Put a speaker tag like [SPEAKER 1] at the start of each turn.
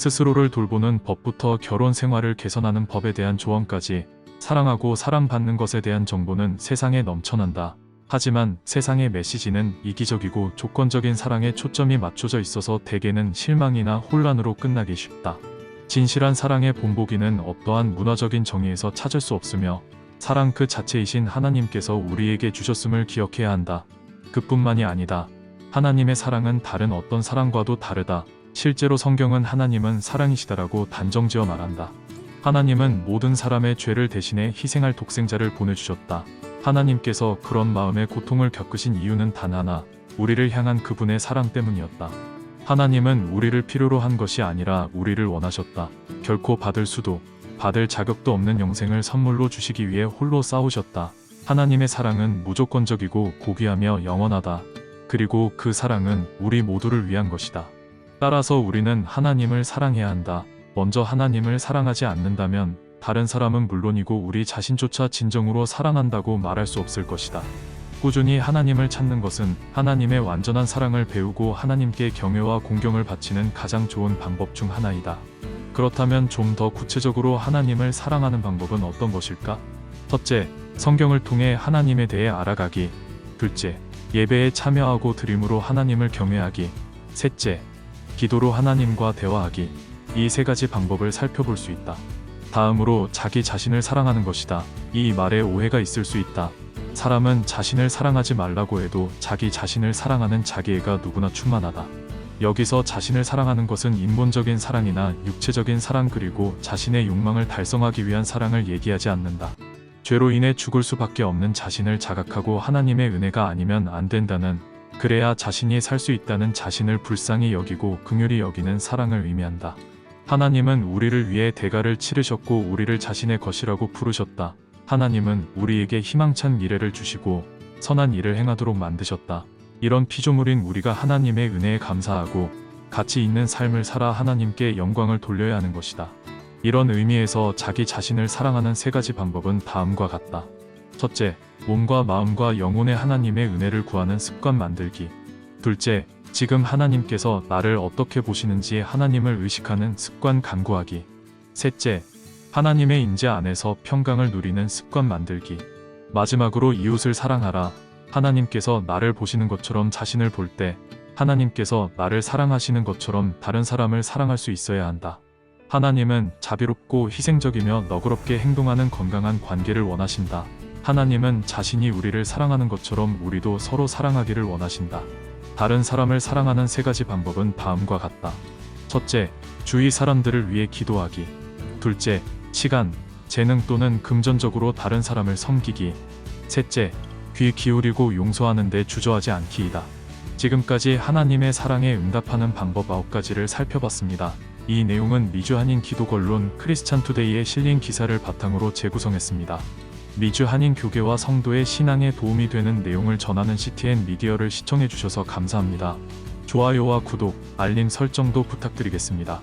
[SPEAKER 1] 스스로를 돌보는 법부터 결혼 생활을 개선하는 법에 대한 조언까지 사랑하고 사랑받는 것에 대한 정보는 세상에 넘쳐난다. 하지만 세상의 메시지는 이기적이고 조건적인 사랑에 초점이 맞춰져 있어서 대개는 실망이나 혼란으로 끝나기 쉽다. 진실한 사랑의 본보기는 어떠한 문화적인 정의에서 찾을 수 없으며 사랑 그 자체이신 하나님께서 우리에게 주셨음을 기억해야 한다. 그뿐만이 아니다. 하나님의 사랑은 다른 어떤 사랑과도 다르다. 실제로 성경은 하나님은 사랑이시다라고 단정지어 말한다. 하나님은 모든 사람의 죄를 대신해 희생할 독생자를 보내주셨다. 하나님께서 그런 마음의 고통을 겪으신 이유는 단 하나, 우리를 향한 그분의 사랑 때문이었다. 하나님은 우리를 필요로 한 것이 아니라 우리를 원하셨다. 결코 받을 수도, 받을 자격도 없는 영생을 선물로 주시기 위해 홀로 싸우셨다. 하나님의 사랑은 무조건적이고 고귀하며 영원하다. 그리고 그 사랑은 우리 모두를 위한 것이다. 따라서 우리는 하나님을 사랑해야 한다. 먼저 하나님을 사랑하지 않는다면 다른 사람은 물론이고 우리 자신조차 진정으로 사랑한다고 말할 수 없을 것이다. 꾸준히 하나님을 찾는 것은 하나님의 완전한 사랑을 배우고 하나님께 경외와 공경을 바치는 가장 좋은 방법 중 하나이다. 그렇다면 좀 더 구체적으로 하나님을 사랑하는 방법은 어떤 것일까? 첫째, 성경을 통해 하나님에 대해 알아가기. 둘째, 예배에 참여하고 드림으로 하나님을 경외하기. 셋째, 기도로 하나님과 대화하기. 이 세 가지 방법을 살펴볼 수 있다. 다음으로 자기 자신을 사랑하는 것이다. 이 말에 오해가 있을 수 있다. 사람은 자신을 사랑하지 말라고 해도 자기 자신을 사랑하는 자기애가 누구나 충만하다. 여기서 자신을 사랑하는 것은 인본적인 사랑이나 육체적인 사랑 그리고 자신의 욕망을 달성하기 위한 사랑을 얘기하지 않는다. 죄로 인해 죽을 수밖에 없는 자신을 자각하고 하나님의 은혜가 아니면 안 된다는, 그래야 자신이 살 수 있다는 자신을 불쌍히 여기고 긍휼히 여기는 사랑을 의미한다. 하나님은 우리를 위해 대가를 치르셨고 우리를 자신의 것이라고 부르셨다. 하나님은 우리에게 희망찬 미래를 주시고 선한 일을 행하도록 만드셨다. 이런 피조물인 우리가 하나님의 은혜에 감사하고 가치 있는 삶을 살아 하나님께 영광을 돌려야 하는 것이다. 이런 의미에서 자기 자신을 사랑하는 세 가지 방법은 다음과 같다. 첫째, 몸과 마음과 영혼의 하나님의 은혜를 구하는 습관 만들기. 둘째, 지금 하나님께서 나를 어떻게 보시는지 하나님을 의식하는 습관 간구하기. 셋째, 하나님의 임재 안에서 평강을 누리는 습관 만들기. 마지막으로 이웃을 사랑하라. 하나님께서 나를 보시는 것처럼 자신을 볼 때 하나님께서 나를 사랑하시는 것처럼 다른 사람을 사랑할 수 있어야 한다. 하나님은 자비롭고 희생적이며 너그럽게 행동하는 건강한 관계를 원하신다. 하나님은 자신이 우리를 사랑하는 것처럼 우리도 서로 사랑하기를 원하신다. 다른 사람을 사랑하는 세 가지 방법은 다음과 같다. 첫째, 주위 사람들을 위해 기도하기. 둘째, 시간, 재능 또는 금전적으로 다른 사람을 섬기기. 셋째, 귀 기울이고 용서하는 데 주저하지 않기이다. 지금까지 하나님의 사랑에 응답하는 방법 9가지를 살펴봤습니다. 이 내용은 미주 한인 기독언론 크리스찬투데이에 실린 기사를 바탕으로 재구성했습니다. 미주 한인 교계와 성도의 신앙에 도움이 되는 내용을 전하는 CTN 미디어를 시청해주셔서 감사합니다. 좋아요와 구독, 알림 설정도 부탁드리겠습니다.